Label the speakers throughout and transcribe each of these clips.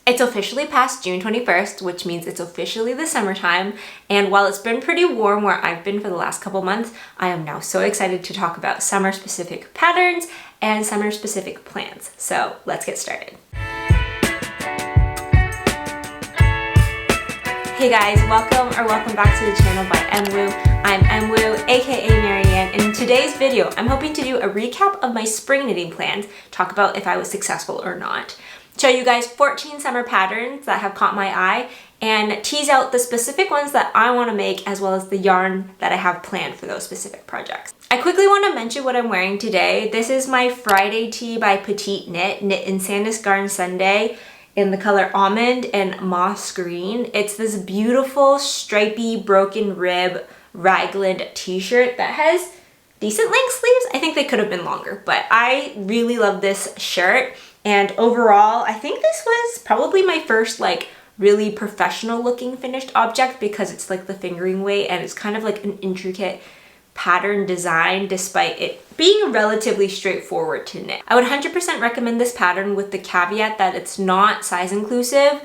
Speaker 1: It's officially past June 21st, which means it's officially the summertime. And while it's been pretty warm where I've been for the last couple months, I am now so excited to talk about summer-specific patterns and summer-specific plans. So let's get started. Hey guys, welcome back to the channel by bymwu. I'm bymwu, aka Marianne, and in today's video, I'm hoping to do a recap of my spring knitting plans, talk about if I was successful or not, show you guys 14 summer patterns that have caught my eye, and tease out the specific ones that I want to make as well as the yarn that I have planned for those specific projects. I quickly want to mention what I'm wearing today. This is my Friday tee by PetiteKnit, knit in Sandysgarn Sunday, in the color almond and moss green. It's this beautiful stripy broken rib raglan t-shirt that has decent length sleeves. I think they could have been longer, but I really love this shirt. And overall, I think this was probably my first like really professional looking finished object because it's like the fingering weight and it's kind of like an intricate pattern design despite it being relatively straightforward to knit. I would 100% recommend this pattern with the caveat that it's not size inclusive.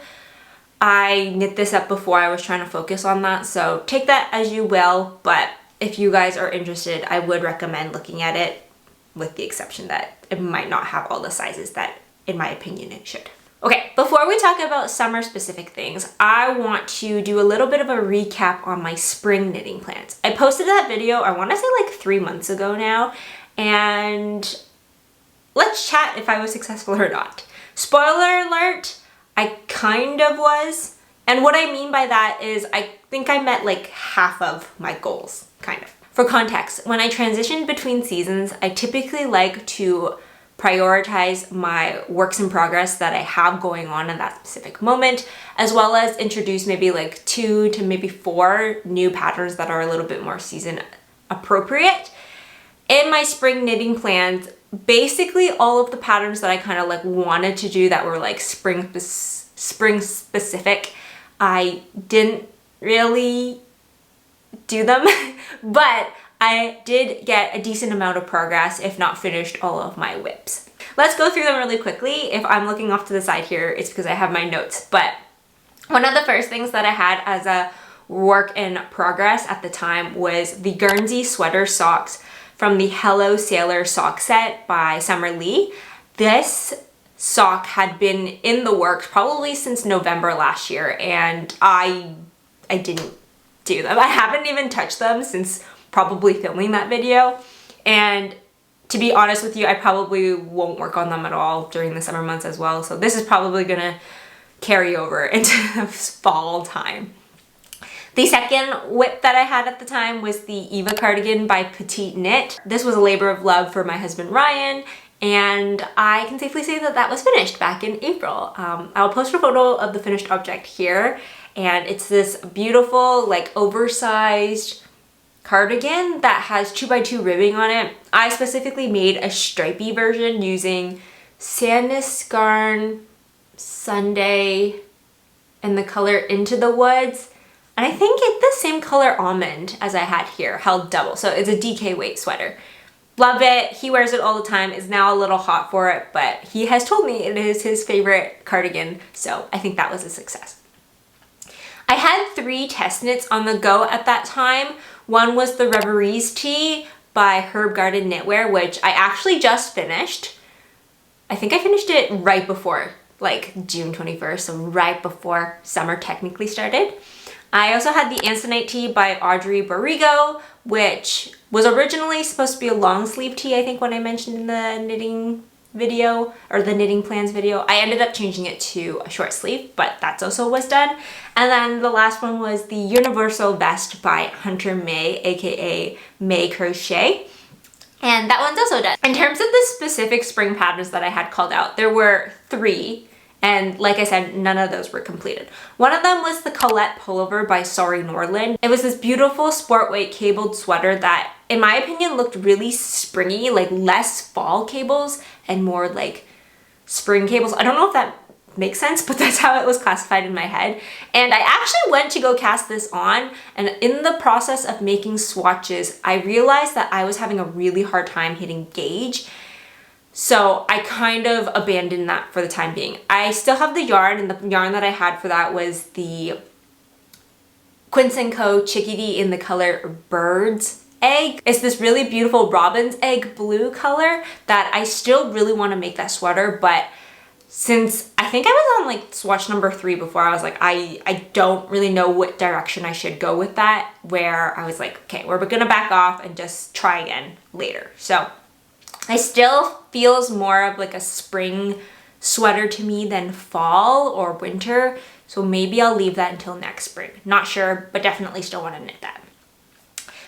Speaker 1: I knit this up before I was trying to focus on that, so take that as you will, but if you guys are interested, I would recommend looking at it with the exception that it might not have all the sizes that, in my opinion, it should. Okay, before we talk about summer specific things, I want to do a little bit of a recap on my spring knitting plans. I posted that video, I want to say like 3 months ago now, and let's chat if I was successful or not. Spoiler alert, I kind of was. And what I mean by that is I think I met like half of my goals, kind of. For context, when I transition between seasons, I typically like to prioritize my works in progress that I have going on in that specific moment, as well as introduce maybe like 2 to maybe 4 new patterns that are a little bit more season appropriate. In my spring knitting plans, basically all of the patterns that I kind of like wanted to do that were like spring specific, I didn't really do them, but I did get a decent amount of progress, if not finished all of my whips. Let's go through them really quickly. If I'm looking off to the side here, it's because I have my notes, but one of the first things that I had as a work in progress at the time was the Guernsey sweater socks from the Hello Sailor sock set by Summer Lee. This sock had been in the works probably since November last year, and I didn't do them. I haven't even touched them since probably filming that video, and to be honest with you, I probably won't work on them at all during the summer months as well, so this is probably gonna carry over into the fall time. The second whip that I had at the time was the Eva Cardigan by PetiteKnit. This was a labor of love for my husband Ryan, and I can safely say that that was finished back in April. I'll post a photo of the finished object here, and it's this beautiful like oversized cardigan that has 2x2 ribbing on it. I specifically made a stripy version using Sandysgarn Sunday in the color Into the Woods, and I think it's the same color almond as I had here, held double, so it's a DK weight sweater. Love it, he wears it all the time, is now a little hot for it, but he has told me it is his favorite cardigan, so I think that was a success. I had 3 test knits on the go at that time. One was the Reveries tee by HerbGarden Knitwear, which I actually just finished. I think I finished it right before, like June 21st, so right before summer technically started. I also had the Ansonite tee by Audrey Borrego, which was originally supposed to be a long sleeve tee, I think, when I mentioned in the knitting video or the knitting plans video. I ended up changing it to a short sleeve, but that's also was done. And then the last one was the Universal Vest by Hunter May, aka May Crochet, and that one's also done. In terms of the specific spring patterns that I had called out, there were 3, and like I said, none of those were completed. One of them was the Colette pullover by Sari Nordlund. It was this beautiful sport weight cabled sweater that, in my opinion, looked really springy, like less fall cables and more like spring cables. I don't know if that makes sense, but that's how it was classified in my head. And I actually went to go cast this on, and in the process of making swatches, I realized that I was having a really hard time hitting gauge. So I kind of abandoned that for the time being. I still have the yarn, and the yarn that I had for that was the Quince & Co. Chickadee in the color Bird's Egg. It's this really beautiful robin's egg blue color that I still really want to make that sweater, but since I think I was on like swatch number 3 before, I was like, I don't really know what direction I should go with that, where I was like, okay, we're gonna back off and just try again later. So I still feels more of like a spring sweater to me than fall or winter. So maybe I'll leave that until next spring. Not sure, but definitely still want to knit that.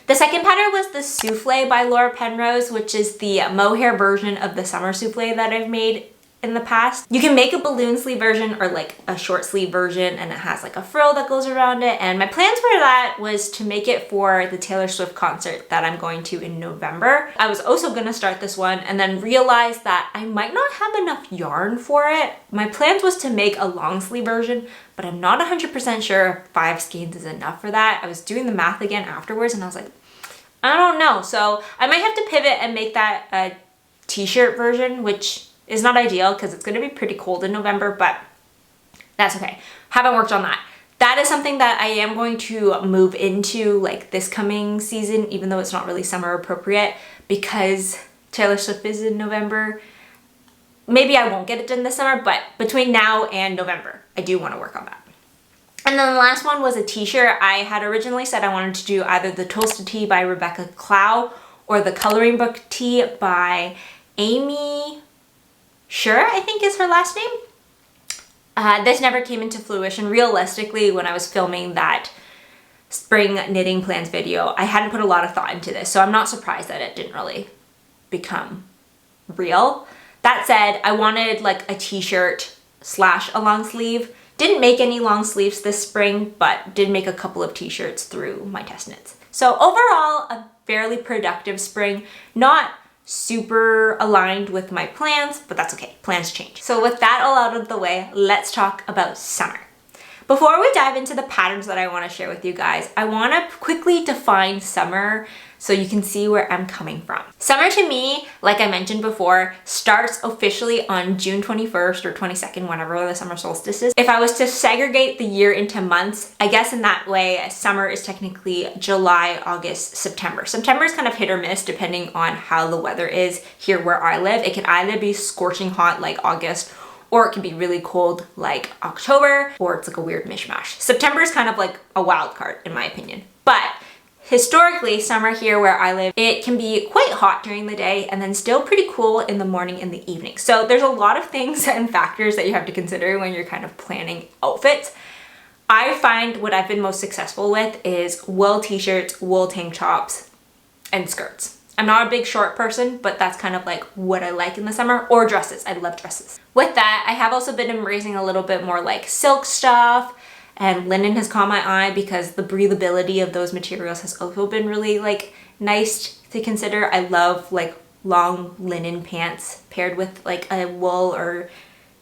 Speaker 1: The second pattern was the Soufflé by Laura Penrose, which is the mohair version of the summer soufflé that I've made in the past. You can make a balloon sleeve version or like a short sleeve version, and it has like a frill that goes around it. And my plans for that was to make it for the Taylor Swift concert that I'm going to in November. I was also going to start this one and then realized that I might not have enough yarn for it. My plans was to make a long sleeve version, but I'm not 100% sure if 5 skeins is enough for that. I was doing the math again afterwards and I was like, I don't know. So I might have to pivot and make that a t-shirt version, which is not ideal because it's going to be pretty cold in November, but that's okay. Haven't worked on that. That is something that I am going to move into like this coming season, even though it's not really summer appropriate because Taylor Swift is in November. Maybe I won't get it done this summer, but between now and November, I do want to work on that. And then the last one was a t-shirt. I had originally said I wanted to do either the Tolsta tee by Rebecca Clow or the coloring book tee by Amy Sure, I think is her last name. This never came into fruition. Realistically, when I was filming that spring knitting plans video, I hadn't put a lot of thought into this, so I'm not surprised that it didn't really become real. That said, I wanted like a t-shirt slash a long sleeve. Didn't make any long sleeves this spring, but did make a couple of t-shirts through my test knits. So overall, a fairly productive spring. Not super aligned with my plans, but that's okay, plans change. So with that all out of the way, let's talk about summer. Before we dive into the patterns that I want to share with you guys, I want to quickly define summer so you can see where I'm coming from. Summer to me, like I mentioned before, starts officially on June 21st or 22nd, whenever the summer solstice is. If I was to segregate the year into months, I guess in that way, summer is technically July, August, September. September is kind of hit or miss depending on how the weather is here where I live. It can either be scorching hot like August, or it can be really cold like October, or it's like a weird mishmash. September is kind of like a wild card in my opinion. But historically, summer here where I live, it can be quite hot during the day and then still pretty cool in the morning and the evening. So there's a lot of things and factors that you have to consider when you're kind of planning outfits. I find what I've been most successful with is wool t-shirts, wool tank tops, and skirts. I'm not a big short person, but that's kind of like what I like in the summer, or dresses. I love dresses. With that, I have also been embracing a little bit more like silk stuff, and linen has caught my eye because the breathability of those materials has also been really like nice to consider. I love like long linen pants paired with like a wool or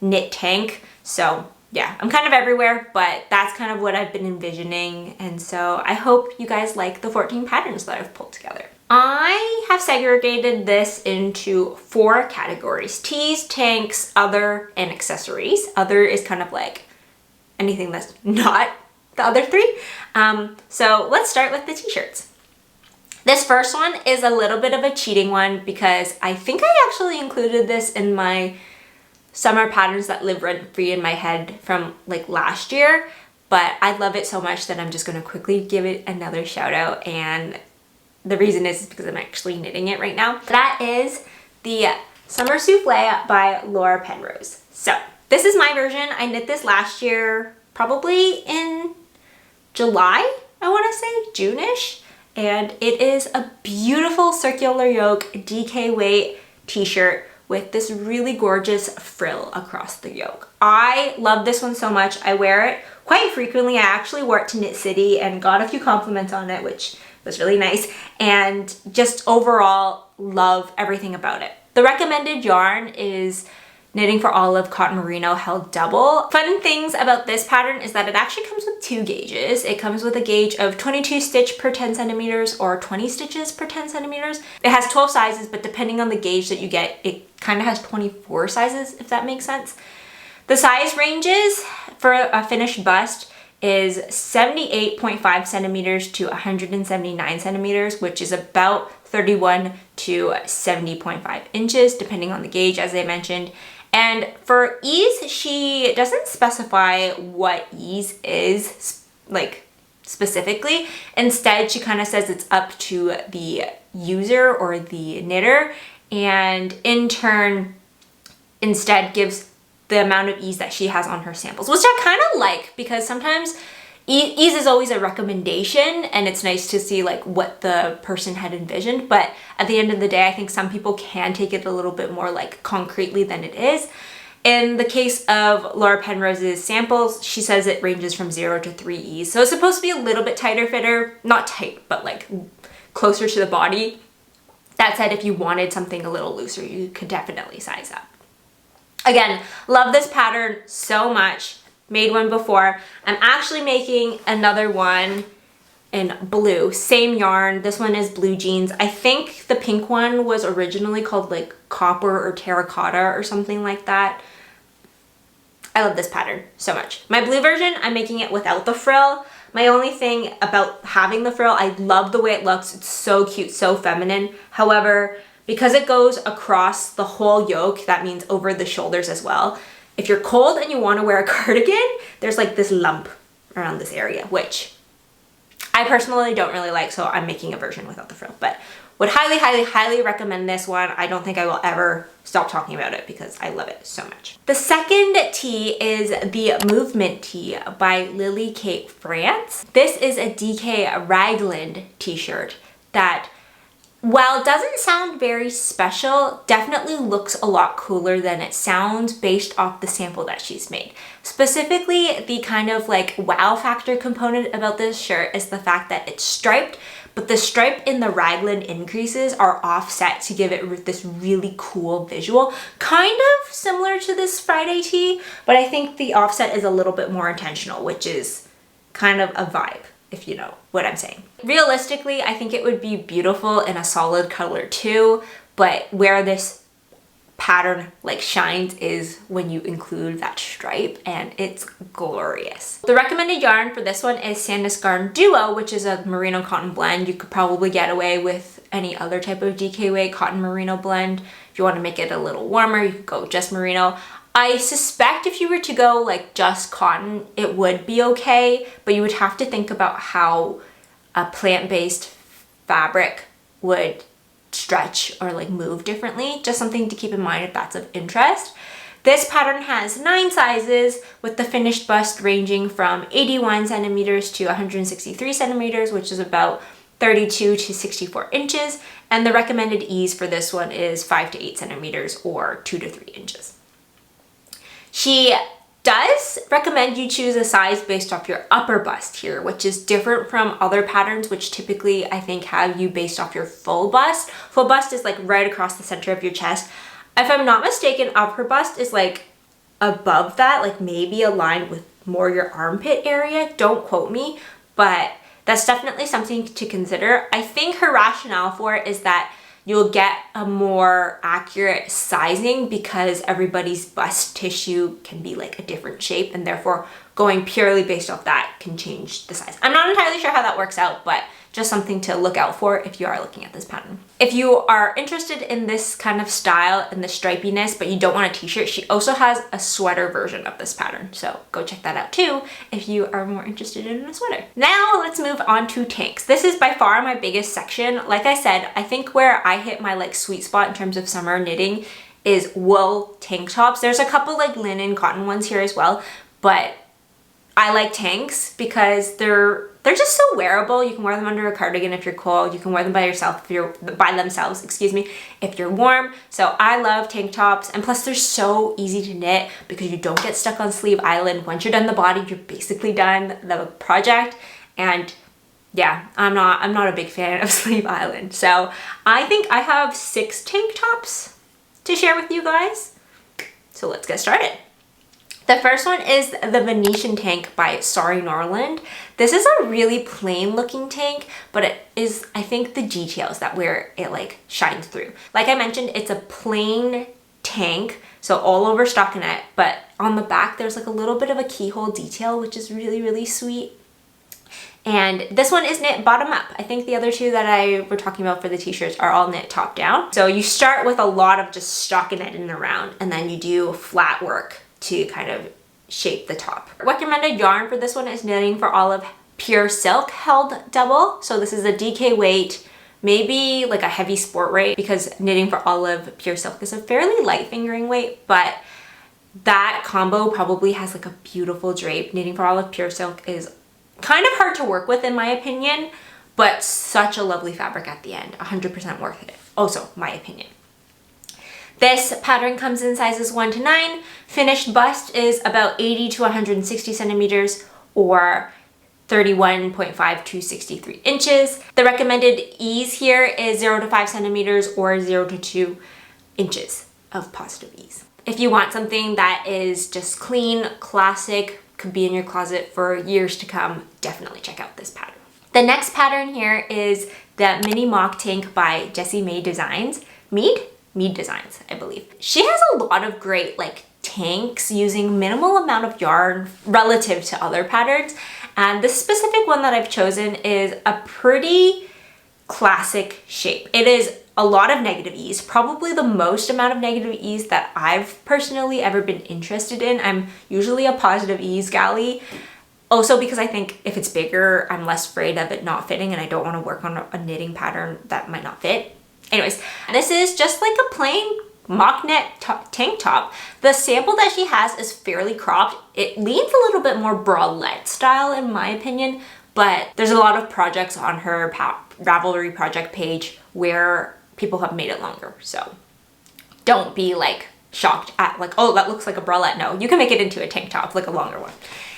Speaker 1: knit tank. So yeah, I'm kind of everywhere, but that's kind of what I've been envisioning. And so I hope you guys like the 14 patterns that I've pulled together. I have segregated this into 4 categories: tees, tanks, other, and accessories. Other is kind of like anything that's not the other 3. So let's start with the t-shirts. This first one is a little bit of a cheating one because I think I actually included this in my summer patterns that live rent-free in my head from like last year, but I love it so much that I'm just going to quickly give it another shout out, and the reason is because I'm actually knitting it right now. That is the Summer Soufflé by Laura Penrose. So this is my version. I knit this last year, probably in July, I want to say, June-ish. And it is a beautiful circular yoke DK weight t-shirt with this really gorgeous frill across the yoke. I love this one so much. I wear it quite frequently. I actually wore it to Knit City and got a few compliments on it, which was really nice. And just overall love everything about it. The recommended yarn is knitting for olive cotton merino held double. Fun things about this pattern is that it actually comes with 2 gauges. It comes with a gauge of 22 stitch per 10 centimeters or 20 stitches per 10 centimeters. It has 12 sizes, but depending on the gauge that you get, it kind of has 24 sizes, if that makes sense. The size ranges for a finished bust is 78.5 centimeters to 179 centimeters, which is about 31 to 70.5 inches, depending on the gauge, as I mentioned. And for ease, she doesn't specify what ease is, like, specifically. Instead, she kind of says it's up to the user or the knitter, and in turn, instead gives the amount of ease that she has on her samples, which I kind of like, because sometimes ease is always a recommendation and it's nice to see like what the person had envisioned, but at the end of the day, I think some people can take it a little bit more like concretely than it is. In the case of Laura Penrose's samples, she says it ranges from 0 to 3 ease. So it's supposed to be a little bit tighter fitter, not tight, but like closer to the body. That said, if you wanted something a little looser, you could definitely size up. Again, love this pattern so much. Made one before. I'm actually making another one in blue. Same yarn. This one is blue jeans. I think the pink one was originally called like copper or terracotta or something like that. I love this pattern so much. My blue version, I'm making it without the frill. My only thing about having the frill, I love the way it looks. It's so cute, so feminine. However, because it goes across the whole yoke, that means over the shoulders as well. If you're cold and you want to wear a cardigan, there's like this lump around this area, which I personally don't really like, so I'm making a version without the frill, but would highly, highly, highly recommend this one. I don't think I will ever stop talking about it because I love it so much. The second tee is the Movement Tee by Lily Kate France. This is a DK Raglan t-shirt that, while it doesn't sound very special, definitely looks a lot cooler than it sounds based off the sample that she's made. Specifically, the kind of like wow factor component about this shirt is the fact that it's striped, but the stripe in the raglan increases are offset to give it this really cool visual. Kind of similar to this Friday tee, but I think the offset is a little bit more intentional, which is kind of a vibe, if you know what I'm saying. Realistically, I think it would be beautiful in a solid color too, but where this pattern like shines is when you include that stripe, and it's glorious. The recommended yarn for this one is Sandnes Garn Duo, which is a merino cotton blend. You could probably get away with any other type of DKWA cotton merino blend. If you want to make it a little warmer, you could go just merino. I suspect if you were to go like just cotton, it would be okay, but you would have to think about how a plant-based fabric would stretch or like move differently. Just something to keep in mind if that's of interest. This pattern has 9 sizes, with the finished bust ranging from 81 centimeters to 163 centimeters, which is about 32 to 64 inches. And the recommended ease for this one is 5 to 8 centimeters or 2 to 3 inches. She does recommend you choose a size based off your upper bust here, which is different from other patterns, which typically I think have you based off your full bust. Full bust is like right across the center of your chest. If I'm not mistaken, upper bust is like above that, like maybe aligned with more your armpit area. Don't quote me, but that's definitely something to consider. I think her rationale for it is that you'll get a more accurate sizing because everybody's bust tissue can be like a different shape, and therefore going purely based off that can change the size. I'm not entirely sure how that works out, but just something to look out for if you are looking at this pattern. If you are interested in this kind of style and the stripiness, but you don't want a t-shirt, she also has a sweater version of this pattern. So go check that out too if you are more interested in a sweater. Now let's move on to tanks. This is by far my biggest section. Like I said, I think where I hit my like sweet spot in terms of summer knitting is wool tank tops. There's a couple like linen cotton ones here as well, but I like tanks because they're just so wearable. You can wear them under a cardigan if you're cold. You can wear them by yourself if you're by themselves, excuse me, if you're warm. So I love tank tops, and plus they're so easy to knit because you don't get stuck on sleeve island. Once you're done the body, you're basically done the project. And yeah, I'm not a big fan of sleeve island. So I think I have 6 tank tops to share with you guys. So let's get started. The first one is the Venetian tank by Sari Nordlund. This is a really plain looking tank, but it is, I think, the details that where it like shines through. Like I mentioned, it's a plain tank, so all over stockinette, but on the back there's like a little bit of a keyhole detail, which is really, really sweet. And this one is knit bottom up. I think the other two that I were talking about for the t-shirts are all knit top down. So you start with a lot of just stockinette in around, and then you do flat work to kind of shape the top. Recommended yarn for this one is Knitting for Olive Pure Silk held double. So this is a DK weight, maybe like a heavy sport weight, because Knitting for Olive Pure Silk is a fairly light fingering weight, but that combo probably has like a beautiful drape. Knitting for Olive Pure Silk is kind of hard to work with in my opinion, but such a lovely fabric at the end. 100% worth it. Also, my opinion. This pattern comes in sizes 1 to 9. Finished bust is about 80 to 160 centimeters or 31.5 to 63 inches. The recommended ease here is 0 to 5 centimeters or 0 to 2 inches of positive ease. If you want something that is just clean, classic, could be in your closet for years to come, definitely check out this pattern. The next pattern here is the Mini Mock Tank by Jessie Maed Designs. Mead Designs, I believe. She has a lot of great like tanks using minimal amount of yarn relative to other patterns. And the specific one that I've chosen is a pretty classic shape. It is a lot of negative ease, probably the most amount of negative ease that I've personally ever been interested in. I'm usually a positive ease galley. Also because I think if it's bigger, I'm less afraid of it not fitting and I don't want to work on a knitting pattern that might not fit. Anyways, this is just like a plain mock knit tank top. The sample that she has is fairly cropped. It leans a little bit more bralette style in my opinion, but there's a lot of projects on her Ravelry project page where people have made it longer. So don't be like shocked at like, oh, that looks like a bralette. No, you can make it into a tank top, like a longer one.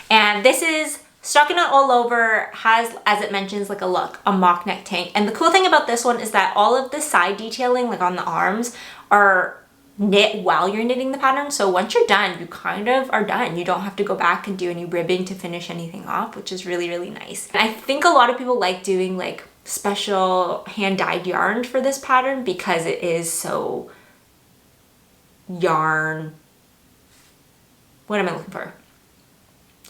Speaker 1: And this is stockinette all over, has, as it mentions, like a mock neck tank. And the cool thing about this one is that all of the side detailing, like on the arms, are knit while you're knitting the pattern. So once you're done, you kind of are done. You don't have to go back and do any ribbing to finish anything off, which is really, really nice. And I think a lot of people like doing like special hand-dyed yarn for this pattern because it is so yarn, what am I looking for?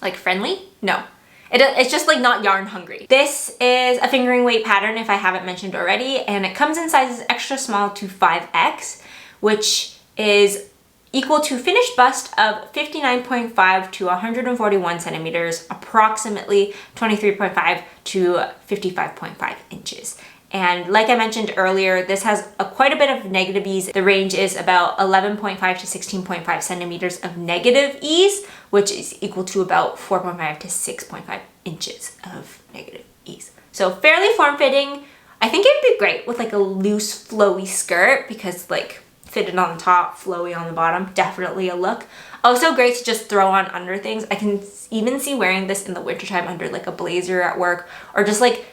Speaker 1: Like friendly? No. It's just like not yarn hungry. This is a fingering weight pattern if I haven't mentioned already, and it comes in sizes extra small to 5X, which is equal to finished bust of 59.5 to 141 centimeters, approximately 23.5 to 55.5 inches. And like I mentioned earlier, this has quite a bit of negative ease. The range is about 11.5 to 16.5 centimeters of negative ease, which is equal to about 4.5 to 6.5 inches of negative ease. So fairly form-fitting. I think it would be great with like a loose flowy skirt because like fitted on the top, flowy on the bottom, definitely a look. Also great to just throw on under things. I can even see wearing this in the wintertime under like a blazer at work or just like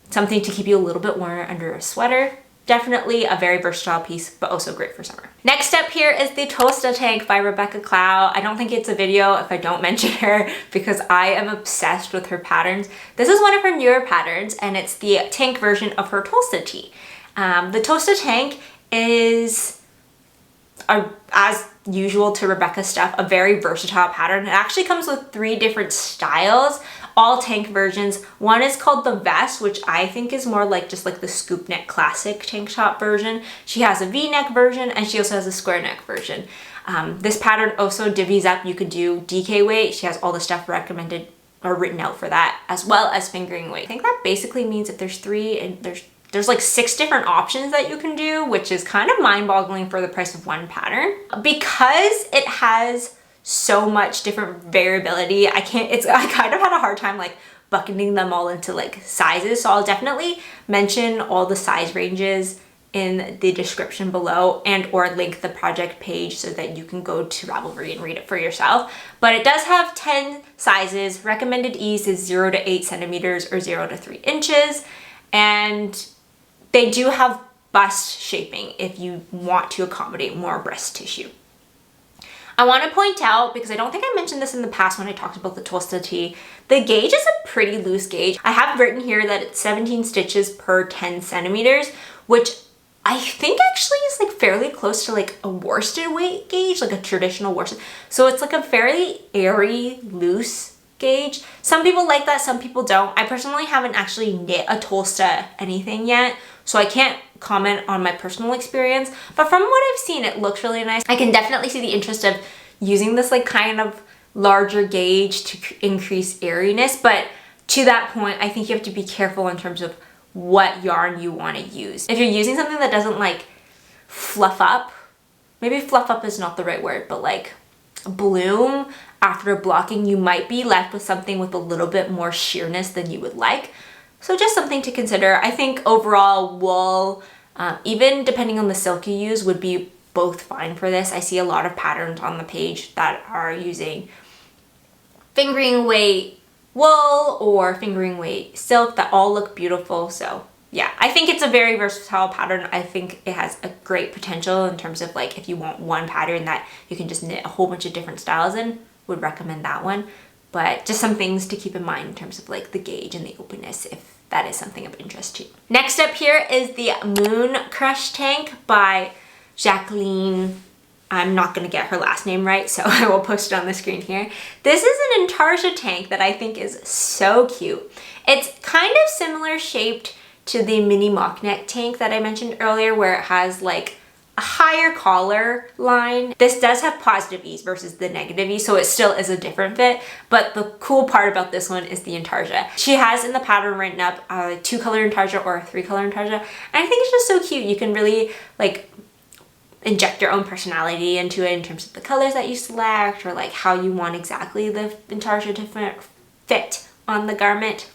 Speaker 1: something to keep you a little bit warmer under a sweater. Definitely a very versatile piece, but also great for summer. Next up here is the Tolsta tank by Rebecca Clow. I don't think it's a video if I don't mention her because I am obsessed with her patterns. This is one of her newer patterns and it's the tank version of her Tolsta tee. The Tolsta tank is, as usual to Rebecca's stuff, a very versatile pattern. It actually comes with 3 different styles, all tank versions. One is called the vest, which I think is more like just like the scoop neck classic tank top version. She has a V-neck version and she also has a square neck version. This pattern also divvies up. You could do DK weight. She has all the stuff recommended or written out for that, as well as fingering weight. I think that basically means if there's 3 and there's like 6 different options that you can do, which is kind of mind-boggling for the price of one pattern. Because it has so much different variability, I kind of had a hard time like bucketing them all into like sizes. So I'll definitely mention all the size ranges in the description below and or link the project page so that you can go to Ravelry and read it for yourself. But it does have 10 sizes. Recommended ease is 0 to 8 centimeters or 0 to 3 inches. And they do have bust shaping if you want to accommodate more breast tissue. I want to point out, because I don't think I mentioned this in the past when I talked about the Tolsta tee, the gauge is a pretty loose gauge. I have written here that it's 17 stitches per 10 centimeters, which I think actually is like fairly close to like a worsted weight gauge, like a traditional worsted. So it's like a fairly airy, loose gauge. Some people like that, some people don't. I personally haven't actually knit a Tolsta anything yet, so I can't comment on my personal experience, but from what I've seen, it looks really nice. I can definitely see the interest of using this like kind of larger gauge to increase airiness, but to that point, I think you have to be careful in terms of what yarn you want to use. If you're using something that doesn't like fluff up, maybe fluff up is not the right word, but like bloom after blocking, you might be left with something with a little bit more sheerness than you would like. So just something to consider. I think overall wool, even depending on the silk you use, would be both fine for this. I see a lot of patterns on the page that are using fingering weight wool or fingering weight silk that all look beautiful. So yeah, I think it's a very versatile pattern. I think it has a great potential in terms of like if you want one pattern that you can just knit a whole bunch of different styles in, would recommend that one. But just some things to keep in mind in terms of like the gauge and the openness if that is something of interest to you. Next up here is the Mooncrush tank by Jacqueline. I'm not gonna get her last name right, so I will post it on the screen here. This is an intarsia tank that I think is so cute. It's kind of similar shaped to the mini mock neck tank that I mentioned earlier, where it has like a higher collar line. This does have positive ease versus the negative ease, so it still is a different fit, but the cool part about this one is the intarsia. She has in the pattern written up a 2-color intarsia or a 3-color intarsia, and I think it's just so cute. You can really like inject your own personality into it in terms of the colors that you select, or like how you want exactly the intarsia to fit on the garment.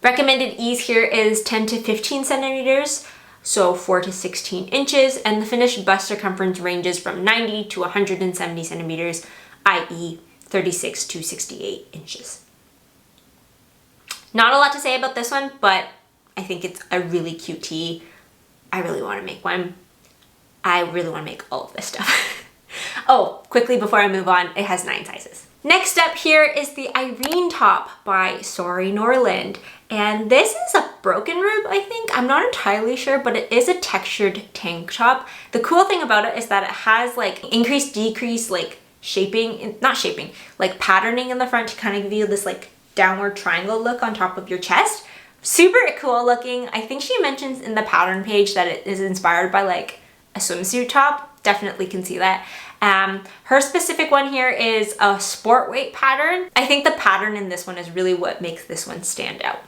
Speaker 1: Recommended ease here is 10 to 15 centimeters, so 4 to 16 inches, and the finished bust circumference ranges from 90 to 170 centimeters, i.e. 36 to 68 inches. Not a lot to say about this one, but I think it's a really cute tee. I really want to make one. I really want to make all of this stuff. Oh, quickly before I move on, it has 9 sizes. Next up here is the Irene top by Sari Nordlund. And this is a broken rib, I think. I'm not entirely sure, but it is a textured tank top. The cool thing about it is that it has like increase, decrease, like shaping, not shaping, like patterning in the front to kind of give you this like downward triangle look on top of your chest. Super cool looking. I think she mentions in the pattern page that it is inspired by like a swimsuit top. Definitely can see that. Her specific one here is a sport weight pattern. I think the pattern in this one is really what makes this one stand out.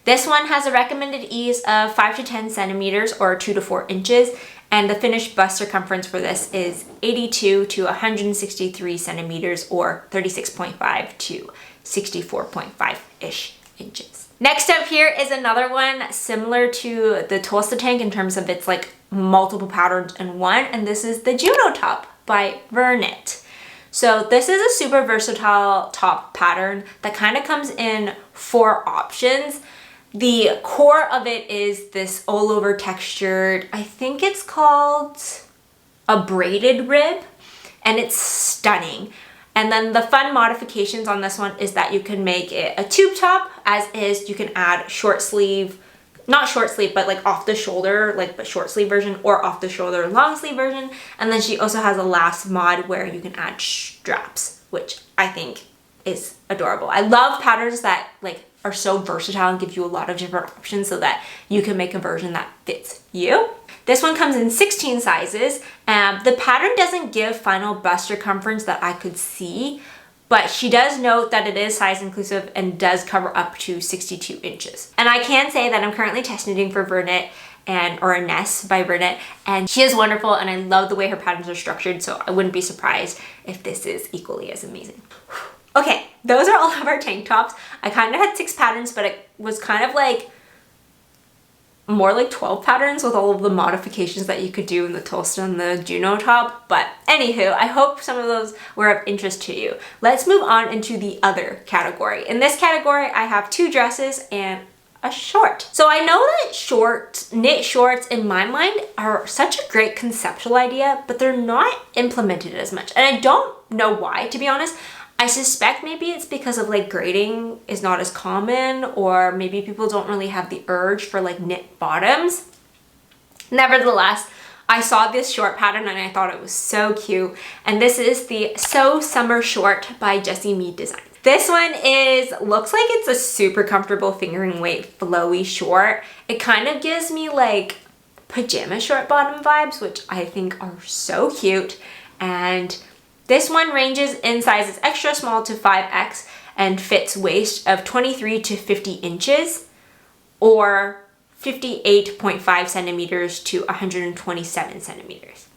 Speaker 1: This one has a recommended ease of 5 to 10 centimeters or 2 to 4 inches, and the finished bust circumference for this is 82 to 163 centimeters or 36.5 to 64.5-ish inches. Next up here is another one similar to the Tolsta tank in terms of its like multiple patterns in one, and this is the Juno top by Renate. So this is a super versatile top pattern that kind of comes in 4 options. The core of it is this all over textured, I think it's called a braided rib, and it's stunning. And then the fun modifications on this one is that you can make it a tube top as is. You can add short sleeve, not short sleeve, but like off the shoulder, like the short sleeve version, or off the shoulder long sleeve version. And then she also has a last mod where you can add straps, which I think is adorable. I love patterns that like are so versatile and give you a lot of different options so that you can make a version that fits you. This one comes in 16 sizes. The pattern doesn't give final bust circumference that I could see, but she does note that it is size inclusive and does cover up to 62 inches. And I can say that I'm currently test knitting for Renate or Inês by Renate, and she is wonderful, and I love the way her patterns are structured, so I wouldn't be surprised if this is equally as amazing. Okay, those are all of our tank tops. I kind of had 6 patterns, but it was kind of like more like 12 patterns with all of the modifications that you could do in the Tolsta and the Juno top. But anywho, I hope some of those were of interest to you. Let's move on into the other category. In this category, I have 2 dresses and a short. So I know that knit shorts in my mind are such a great conceptual idea, but they're not implemented as much. And I don't know why, to be honest. I suspect maybe it's because of like grading is not as common, or maybe people don't really have the urge for like knit bottoms. Nevertheless, I saw this short pattern and I thought it was so cute. And this is the So Summer Short by Jessie Mead Design. This one looks like it's a super comfortable fingering weight flowy short. It kind of gives me like pajama short bottom vibes, which I think are so cute. And this one ranges in sizes extra small to 5X and fits waist of 23 to 50 inches or 58.5 centimeters to 127 centimeters.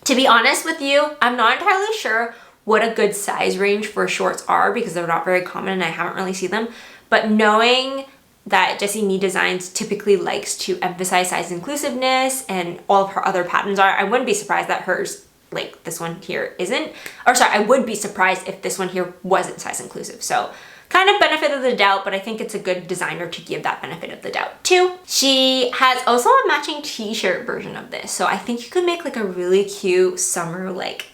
Speaker 1: To be honest with you, I'm not entirely sure what a good size range for shorts are because they're not very common and I haven't really seen them. But knowing that Jessie Mead Designs typically likes to emphasize size inclusiveness and all of her other patterns are, I wouldn't be surprised that hers, like this one here, isn't. Or sorry, I would be surprised if this one here wasn't size inclusive. So kind of benefit of the doubt, but I think it's a good designer to give that benefit of the doubt too. She has also a matching t-shirt version of this. So I think you could make like a really cute summer like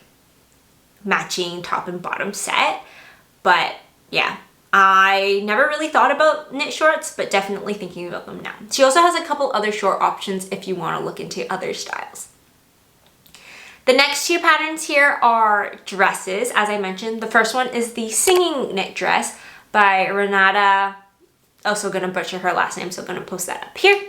Speaker 1: matching top and bottom set. But yeah, I never really thought about knit shorts, but definitely thinking about them now. She also has a couple other short options if you want to look into other styles. The next two patterns here are dresses. As I mentioned, the first one is the Singing Knit Dress by Renate. Also gonna butcher her last name, so I'm gonna post that up here.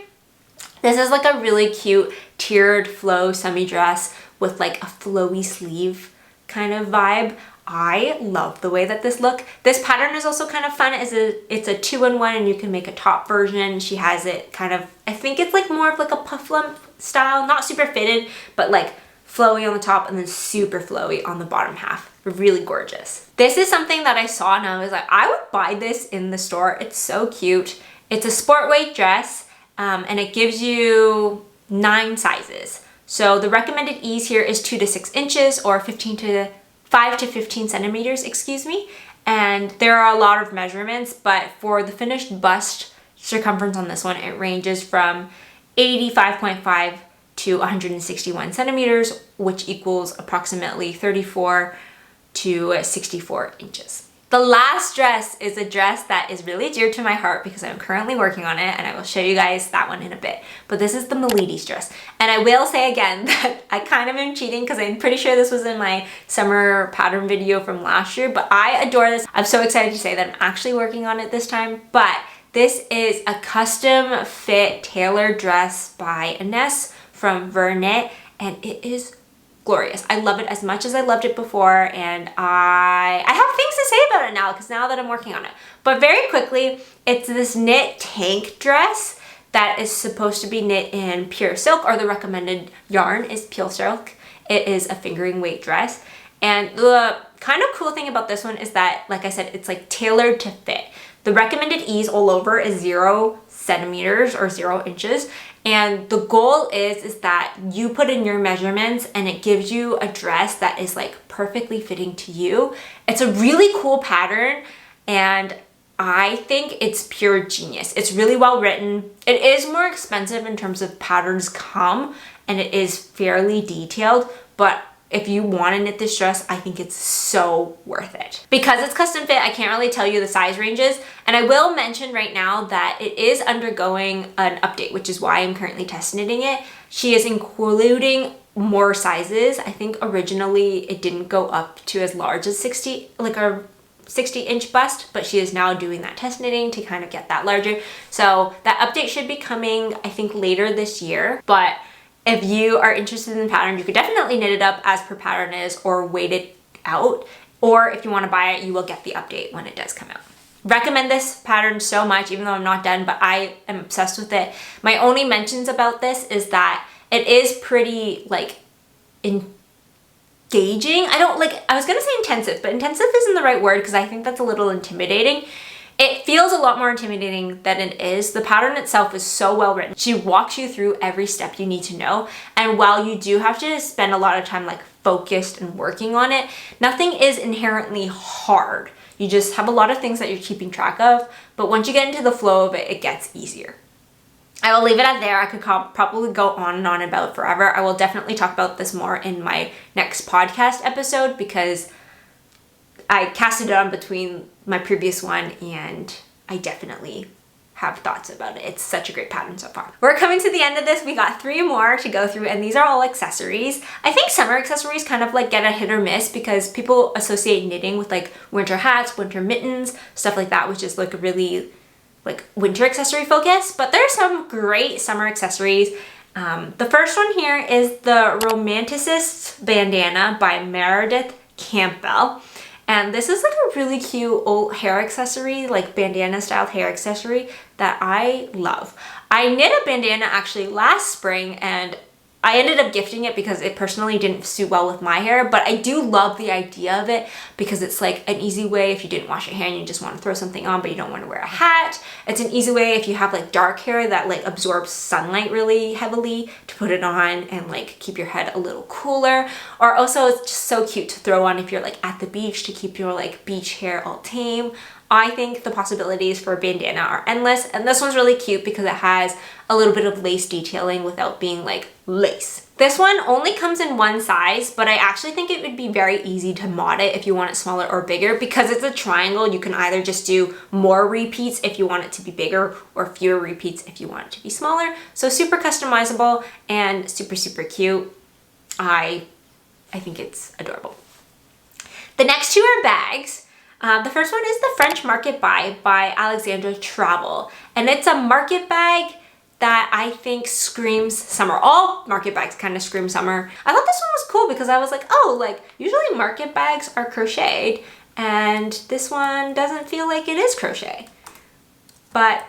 Speaker 1: This is like a really cute tiered flow semi-dress with like a flowy sleeve kind of vibe. I love the way that this looks. This pattern is also kind of fun. It's a 2-in-1 and you can make a top version. She has it kind of, I think it's like more of like a puff lump style, not super fitted, but like flowy on the top and then super flowy on the bottom half. Really gorgeous. This is something that I saw and I was like, I would buy this in the store. It's so cute. It's a sport weight dress and it gives you 9 sizes. So the recommended ease here is 2 to 6 inches or 5 to 15 centimeters, excuse me. And there are a lot of measurements, but for the finished bust circumference on this one, it ranges from 85.5 to 161 centimeters, which equals approximately 34 to 64 inches. The last dress is a dress that is really dear to my heart because I'm currently working on it and I will show you guys that one in a bit. But this is the Melides dress. And I will say again that I kind of am cheating because I'm pretty sure this was in my summer pattern video from last year, but I adore this. I'm so excited to say that I'm actually working on it this time, but this is a custom fit tailored dress by Inês from Renate and it is glorious. I love it as much as I loved it before and I have things to say about it now because now that I'm working on it. But very quickly, it's this knit tank dress that is supposed to be knit in pure silk, or the recommended yarn is pure silk. It is a fingering weight dress. And the kind of cool thing about this one is that, like I said, it's like tailored to fit. The recommended ease all over is 0 centimeters or 0 inches. And the goal is that you put in your measurements and it gives you a dress that is like perfectly fitting to you. It's a really cool pattern and I think it's pure genius. It's really well written. It is more expensive in terms of patterns come and it is fairly detailed, but if you want to knit this dress, I think it's so worth it. Because it's custom fit, I can't really tell you the size ranges. And I will mention right now that it is undergoing an update, which is why I'm currently test knitting it. She is including more sizes. I think originally it didn't go up to as large as 60, like a 60-inch bust, but she is now doing that test knitting to kind of get that larger. So that update should be coming, I think, later this year. But if you are interested in the pattern, you could definitely knit it up as per pattern is or wait it out. Or if you want to buy it, you will get the update when it does come out. Recommend this pattern so much, even though I'm not done, but I am obsessed with it. My only mentions about this is that it is pretty like engaging. I was gonna say intensive, but intensive isn't the right word because I think that's a little intimidating. It feels a lot more intimidating than it is. The pattern itself is so well written. She walks you through every step you need to know. And while you do have to spend a lot of time like focused and working on it, nothing is inherently hard. You just have a lot of things that you're keeping track of, but once you get into the flow of it, it gets easier. I will leave it at there. I could probably go on and on about it forever. I will definitely talk about this more in my next podcast episode because I casted it on between my previous one and I definitely have thoughts about it. It's such a great pattern so far. We're coming to the end of this. We got 3 more to go through and these are all accessories. I think summer accessories kind of like get a hit or miss because people associate knitting with like winter hats, winter mittens, stuff like that, which is like a really like winter accessory focus, but there's some great summer accessories. The first one here is the Romanticist bandana by Meredith Campbell. And this is like a really cute old hair accessory, like bandana style hair accessory that I love. I knit a bandana actually last spring and I ended up gifting it because it personally didn't suit well with my hair, but I do love the idea of it because it's like an easy way if you didn't wash your hair and you just want to throw something on but you don't want to wear a hat. It's an easy way if you have like dark hair that like absorbs sunlight really heavily to put it on and like keep your head a little cooler. Or also it's just so cute to throw on if you're like at the beach to keep your like beach hair all tame. I think the possibilities for a bandana are endless, and this one's really cute because it has a little bit of lace detailing without being like lace. This one only comes in one size, but I actually think it would be very easy to mod it if you want it smaller or bigger. Because it's a triangle, you can either just do more repeats if you want it to be bigger or fewer repeats if you want it to be smaller. So super customizable and super, super cute. I think it's adorable. The next 2 are bags. The first one is the French Market Bag by Alexandra Travel, and it's a market bag that I think screams summer. All market bags kind of scream summer. I thought this one was cool because I was like, oh, like usually market bags are crocheted and this one doesn't feel like it is crochet. But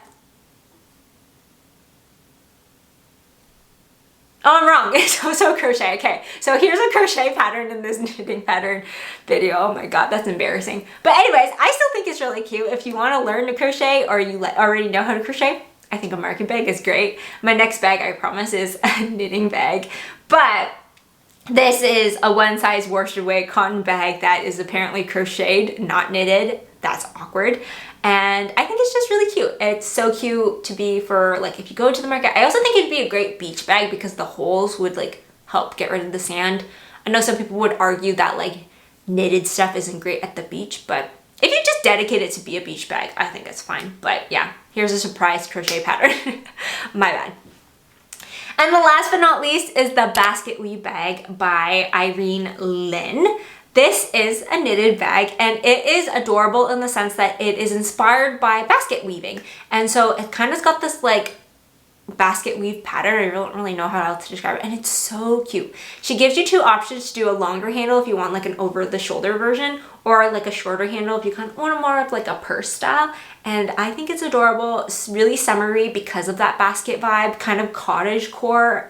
Speaker 1: oh, I'm wrong. It's also crochet. Okay, so here's a crochet pattern in this knitting pattern video. Oh my god, that's embarrassing. But anyways, I still think it's really cute. If you want to learn to crochet or you already know how to crochet, I think a market bag is great. My next bag, I promise, is a knitting bag. But this is a one size worsted weight cotton bag that is apparently crocheted, not knitted. That's awkward. And I think it's just really cute. It's so cute to be for like if you go to the market. I also think it'd be a great beach bag because the holes would like help get rid of the sand. I know some people would argue that like knitted stuff isn't great at the beach, but if you just dedicate it to be a beach bag, I think it's fine. But yeah, here's a surprise crochet pattern. My bad. And the last but not least is the Basket Weave bag by Irene Lynn. This is a knitted bag and it is adorable in the sense that it is inspired by basket weaving. And so it kind of got this like basket weave pattern. I don't really know how else to describe it, and it's so cute. She gives you 2 options to do a longer handle if you want like an over the shoulder version, or like a shorter handle if you kind of want more of like a purse style. And I think it's adorable. It's really summery because of that basket vibe, kind of cottagecore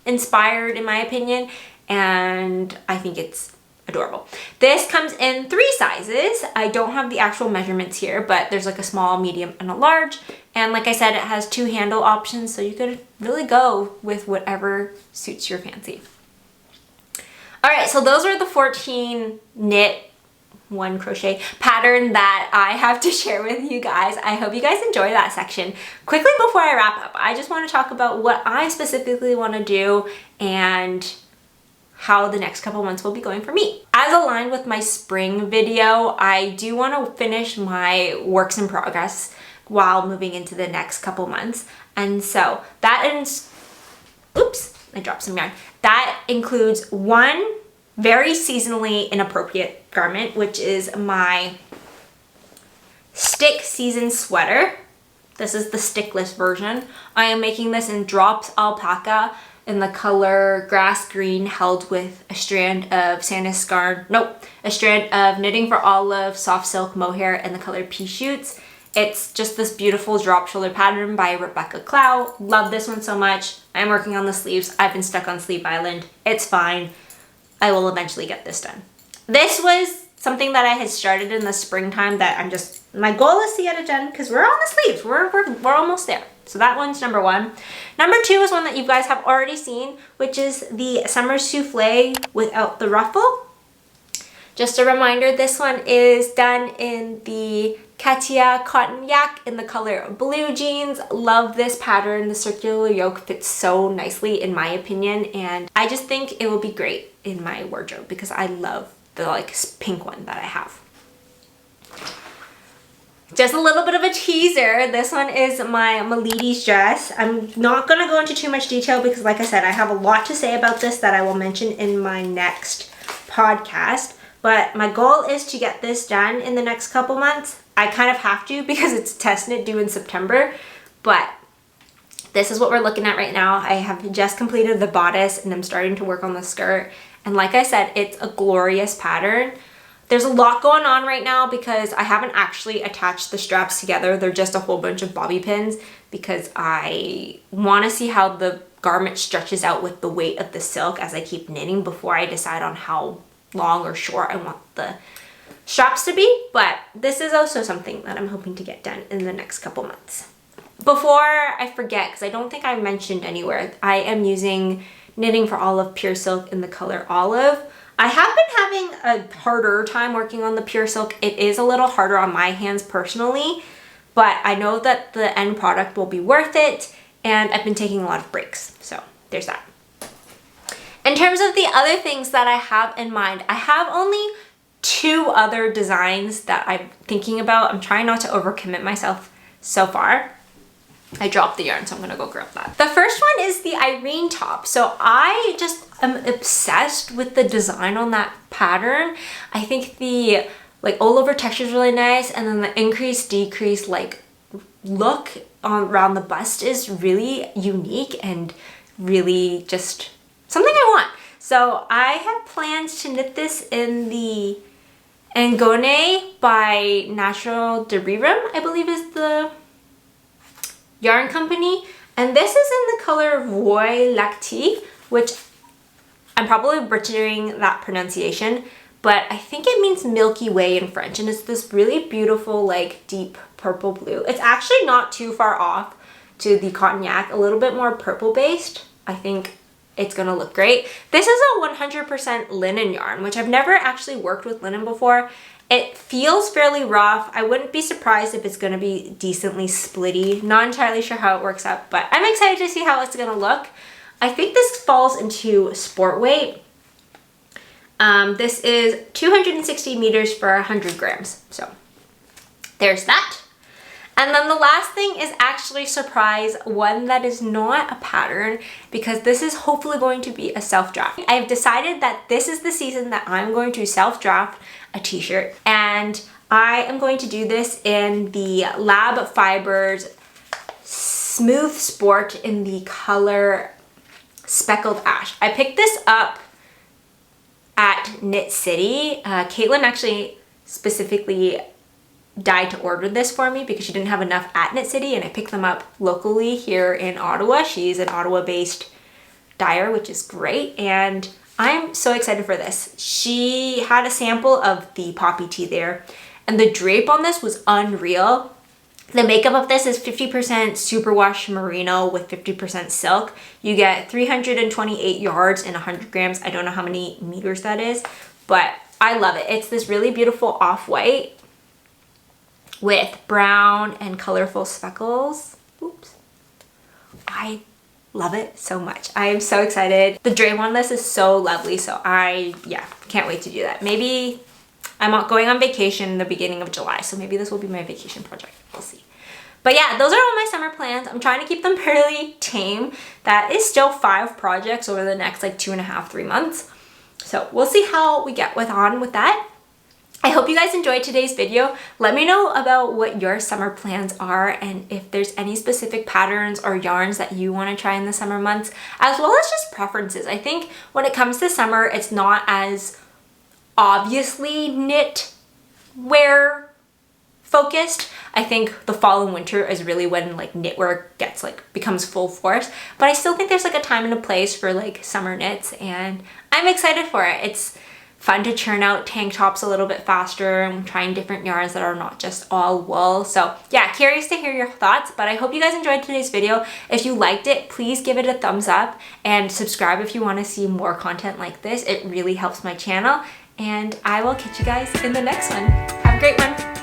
Speaker 1: inspired in my opinion, and I think it's adorable. This comes in 3 sizes. I don't have the actual measurements here, but there's like a small, medium, and a large. And like I said, it has 2 handle options, so you could really go with whatever suits your fancy. All right, so those are the 14 knit, 1 crochet pattern that I have to share with you guys. I hope you guys enjoy that section. Quickly before I wrap up, I just want to talk about what I specifically want to do and how the next couple months will be going for me. As aligned with my spring video, I do want to finish my works in progress while moving into the next couple months. And so that is, oops, I dropped some yarn. That includes 1 very seasonally inappropriate garment, which is my stick season sweater. This is the stickless version. I am making this in drops alpaca in the color grass green, held with a strand of a strand of Knitting for Olive soft silk mohair in the color pea shoots. It's just this beautiful drop shoulder pattern by Rebecca Clow. Love this one so much. I'm working on the sleeves. I've been stuck on Sleeve Island. It's fine. I will eventually get this done. This was something that I had started in the springtime that my goal is to get it done because we're on the sleeves. We're almost there. So that one's number 1. Number 2 is one that you guys have already seen, which is the Summer Soufflé without the ruffle. Just a reminder, this one is done in the Katia cotton yak in the color blue jeans. Love this pattern. The circular yoke fits so nicely in my opinion, and I just think it will be great in my wardrobe because I love the like pink one that I have. Just a little bit of a teaser. This one is my Melides dress. I'm not going to go into too much detail because like I said, I have a lot to say about this that I will mention in my next podcast. But my goal is to get this done in the next couple months. I kind of have to because it's test knit due in September. But this is what we're looking at right now. I have just completed the bodice and I'm starting to work on the skirt. And like I said, it's a glorious pattern. There's a lot going on right now because I haven't actually attached the straps together. They're just a whole bunch of bobby pins because I want to see how the garment stretches out with the weight of the silk as I keep knitting before I decide on how long or short I want the straps to be. But this is also something that I'm hoping to get done in the next couple months. Before I forget, because I don't think I mentioned anywhere, I am using Knitting for Olive Pure Silk in the color Olive. I have been having a harder time working on the pure silk. It is a little harder on my hands personally, but I know that the end product will be worth it, and I've been taking a lot of breaks. So there's that. In terms of the other things that I have in mind, I have only 2 other designs that I'm thinking about. I'm trying not to overcommit myself so far. I dropped the yarn, so I'm gonna go grab that. The first one is the Irene top. So I just am obsessed with the design on that pattern. I think the like all over texture is really nice, and then the increase decrease like look around the bust is really unique and really just something I want. So I have plans to knit this in the Angone by Natural Derirum, I believe is the yarn company, and this is in the color Voie Lactique, which I'm probably butchering that pronunciation, but I think it means Milky Way in French, and it's this really beautiful like deep purple blue. It's actually not too far off to the cotton yak, a little bit more purple based. I think it's gonna look great. This is a 100% linen yarn, which I've never actually worked with linen before. It feels fairly rough. I wouldn't be surprised if it's gonna be decently splitty. Not entirely sure how it works out, but I'm excited to see how it's gonna look. I think this falls into sport weight. This is 260 meters for 100 grams. So there's that. And then the last thing is actually surprise, one that is not a pattern because this is hopefully going to be a self-draft. I've decided that this is the season that I'm going to self-draft a t-shirt, and I am going to do this in the Lab Fibers Smooth Sport in the color Speckled Ash. I picked this up at Knit City. Caitlin actually specifically died to order this for me because she didn't have enough at Knit City, and I picked them up locally here in Ottawa. She's an Ottawa-based dyer, which is great, and I'm so excited for this. She had a sample of the poppy tea there, and the drape on this was unreal. The makeup of this is 50% superwash merino with 50% silk. You get 328 yards and 100 grams. I don't know how many meters that is, but I love it. It's this really beautiful off-white with brown and colorful speckles. Oops. I love it so much. I am so excited. The drape on this is so lovely, so I can't wait to do that. Maybe I'm going on vacation in the beginning of July, so maybe this will be my vacation project. We'll see. But yeah, those are all my summer plans. I'm trying to keep them fairly tame. That is still 5 projects over the next like 2.5, 3 months. So we'll see how we get on with that. I hope you guys enjoyed today's video. Let me know about what your summer plans are and if there's any specific patterns or yarns that you want to try in the summer months, as well as just preferences. I think when it comes to summer, it's not as obviously knitwear focused. I think the fall and winter is really when like knitwear gets becomes full force, but I still think there's like a time and a place for like summer knits, and I'm excited for it. It's fun to churn out tank tops a little bit faster and trying different yarns that are not just all wool. So yeah, curious to hear your thoughts, but I hope you guys enjoyed today's video. If you liked it, please give it a thumbs up and subscribe if you want to see more content like this. It really helps my channel. and I will catch you guys in the next one. Have a great one.